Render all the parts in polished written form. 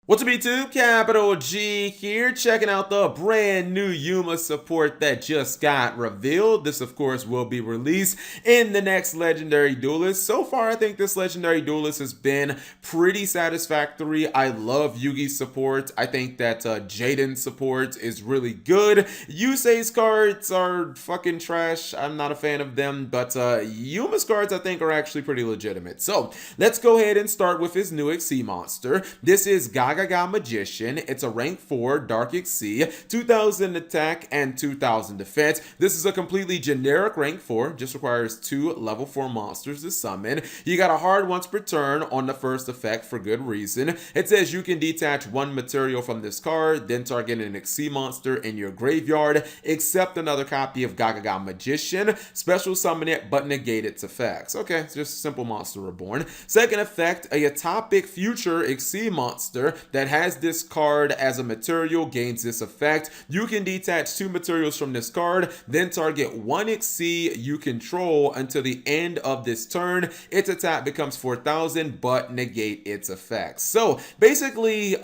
What's up YouTube? Capital G here, checking out the brand new Yuma support that just got revealed. This of course will be released in the next Legendary Duelist. So far I think this Legendary Duelist has been pretty satisfactory. I love Yugi's support. I think that Jaden's support is really good. Yusei's cards are fucking trash. I'm not a fan of them, but Yuma's cards I think are actually pretty legitimate. So let's go ahead and start with his new XC monster. This is Gagaga Magician. It's a rank 4 Dark XC, 2000 attack and 2000 defense. This is a completely generic rank 4, just requires 2 level 4 monsters to summon. You got a hard once per turn on the first effect for good reason. It says you can detach 1 material from this card, then target an XC monster in your graveyard, except another copy of Gagaga Magician. Special summon it, but negate its effects. Okay, it's just simple monster reborn. Second effect, a Atopic Future XC monster that has this card as a material gains this effect. You can detach 2 materials from this card, then target 1 XC you control until the end of this turn. Its attack becomes 4000, but negate its effects. So basically,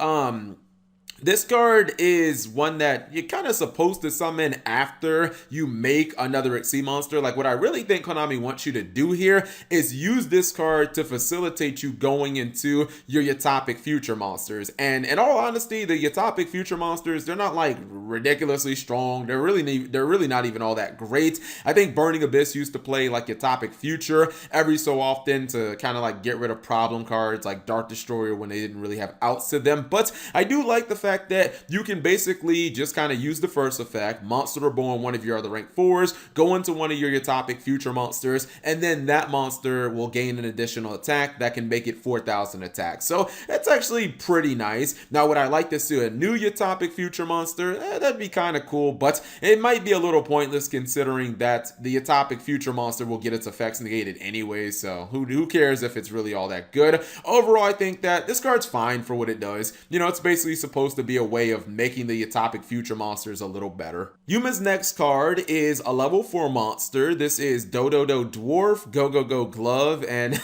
this card is one that you're kind of supposed to summon after you make another XC monster. Like, what I really think Konami wants you to do here is use this card to facilitate you going into your Atopic Future monsters. And in all honesty, the Atopic Future monsters, they're not like ridiculously strong. They're really not even all that great. I think Burning Abyss used to play like Atopic Future every so often to kind of like get rid of problem cards like Dark Destroyer when they didn't really have outs to them. But I do like the fact that you can basically just kind of use the first effect, Monster Reborn one of your other rank 4s, go into one of your Atopic Future monsters, and then that monster will gain an additional attack that can make it 4000 attack. So that's actually pretty nice. Now, would I like to see a new Atopic Future monster? That'd be kind of cool, but it might be a little pointless considering that the Atopic Future monster will get its effects negated anyway, so who cares if it's really all that good? Overall, I think that this card's fine for what it does. You know, it's basically supposed to be a way of making the Atopic Future monsters a little better. Yuma's next card is a level 4 monster. This is Dododogogoglove, and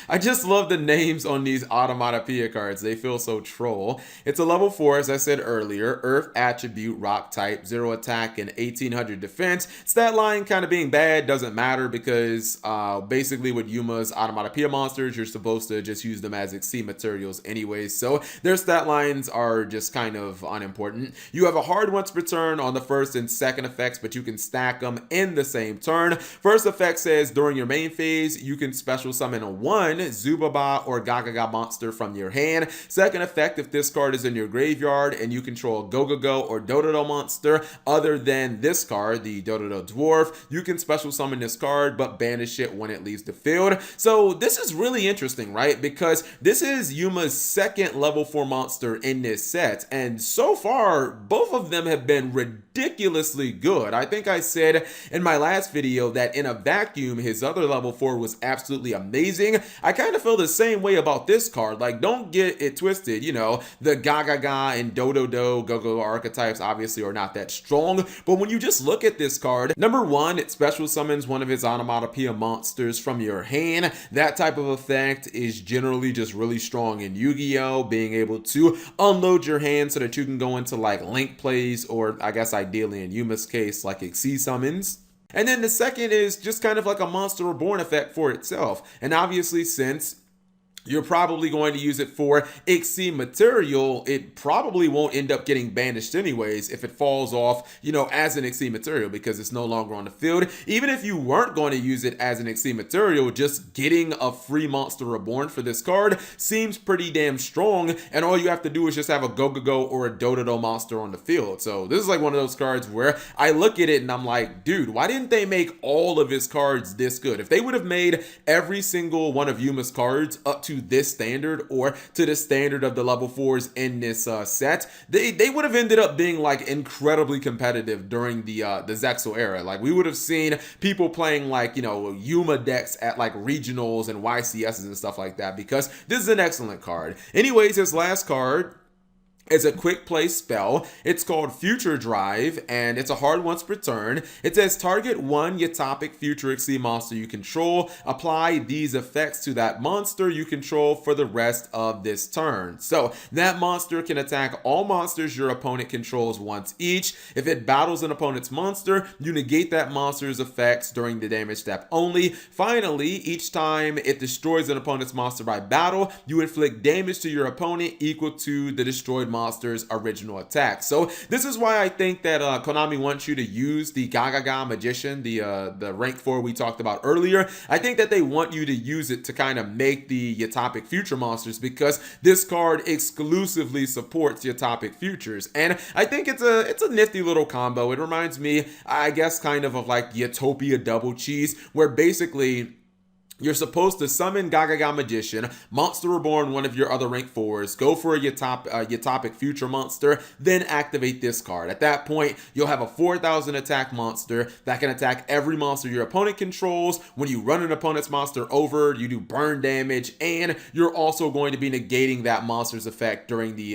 I just love the names on these Automatopoeia cards. They feel so troll. It's a level 4, as I said earlier, Earth attribute, rock type, 0 attack, and 1800 defense. Stat line kind of being bad doesn't matter because basically with Yuma's Automatopoeia monsters, you're supposed to just use them as XC materials anyway, so their stat lines are just kind of unimportant. You have a hard once per turn on the first and second effects, but you can stack them in the same turn. First effect says during your main phase, you can special summon 1 Zubaba or Gagaga monster from your hand. Second effect, if this card is in your graveyard and you control a Gogogo or Dododo monster other than this card, the Dododo Dwarf, you can special summon this card but banish it when it leaves the field. So this is really interesting, right? Because this is Yuma's second level 4 monster in this set, and so far both of them have been ridiculously good. I think I said in my last video that in a vacuum his other level 4 was absolutely amazing. I kind of feel the same way about this card. Like, don't get it twisted, you know, the Gagaga and Dododogogo archetypes obviously are not that strong, but when you just look at this card, number 1, it special summons one of its Automatopoeia monsters from your hand. That type of effect is generally just really strong in Yu-Gi-Oh! Being able to unload your hand so that you can go into like link plays, or I guess ideally in Yuma's case like XC summons. And then the second is just kind of like a Monster Reborn effect for itself. And obviously, since you're probably going to use it for XC material, it probably won't end up getting banished anyways if it falls off, you know, as an XC material because it's no longer on the field. Even if you weren't going to use it as an XC material, just getting a free Monster Reborn for this card seems pretty damn strong, and all you have to do is just have a Gogogo or a Dododo monster on the field. So this is like one of those cards where I look at it and I'm like, dude, why didn't they make all of his cards this good? If they would have made every single one of Yuma's cards up to this standard or to the standard of the level 4s in this set, they would have ended up being like incredibly competitive during the Zexal era. Like, we would have seen people playing like, you know, Yuma decks at like regionals and YCSs and stuff like that because this is an excellent card. Anyways, his last card is a quick play spell. It's called Future Drive, and it's a hard once per turn. It says target one Yatopic Future Exceed monster you control. Apply these effects to that monster you control for the rest of this turn. So that monster can attack all monsters your opponent controls once each. If it battles an opponent's monster, you negate that monster's effects during the damage step only. Finally, each time it destroys an opponent's monster by battle, you inflict damage to your opponent equal to the destroyed monster's original attack. So this is why I think that Konami wants you to use the Gagaga Magician, the rank 4 we talked about earlier. I think that they want you to use it to kind of make the Yatopic Future monsters, because this card exclusively supports Yatopic Futures, and I think it's a nifty little combo. It reminds me, I guess, kind of like Yatopia Double Cheese, where basically you're supposed to summon Gagaga Magician, Monster Reborn one of your other rank 4s, go for a Yatopic Future monster, then activate this card. At that point, you'll have a 4,000 attack monster that can attack every monster your opponent controls. When you run an opponent's monster over, you do burn damage, and you're also going to be negating that monster's effect during the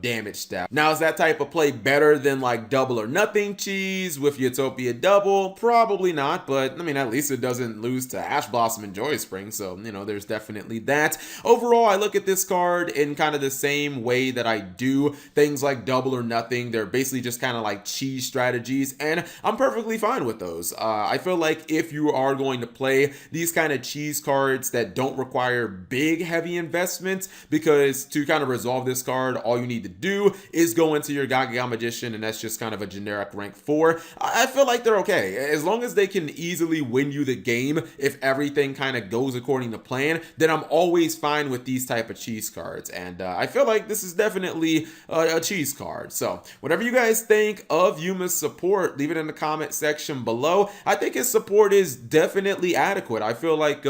damage step. Now, is that type of play better than like Double or Nothing Cheese with Utopia Double? Probably not, but I mean, at least it doesn't lose to Ash Blossom and Joy Spring, so there's definitely that. Overall, I look at this card in kind of the same way that I do things like Double or Nothing. They're basically just kind of like cheese strategies, and I'm perfectly fine with those. I feel like if you are going to play these kind of cheese cards that don't require big heavy investments, because to kind of resolve this card, all you need to do is go into your Gagaga Magician, and that's just kind of a generic rank 4. I feel like they're okay as long as they can easily win you the game. If everything kind of goes according to plan, then I'm always fine with these type of cheese cards, and I feel like this is definitely a cheese card. So whatever you guys think of Yuma's support, leave it in the comment section below. I think his support is definitely adequate. I feel like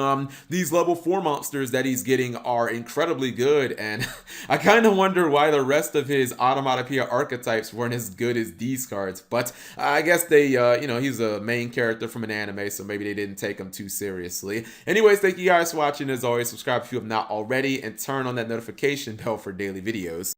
these level 4 monsters that he's getting are incredibly good, and I kind of wonder why the rest of his Automatopoeia archetypes weren't as good as these cards, but I guess they he's a main character from an anime, so maybe they didn't take him too seriously. Anyways, thank you guys for watching. As always, subscribe if you have not already, and turn on that notification bell for daily videos.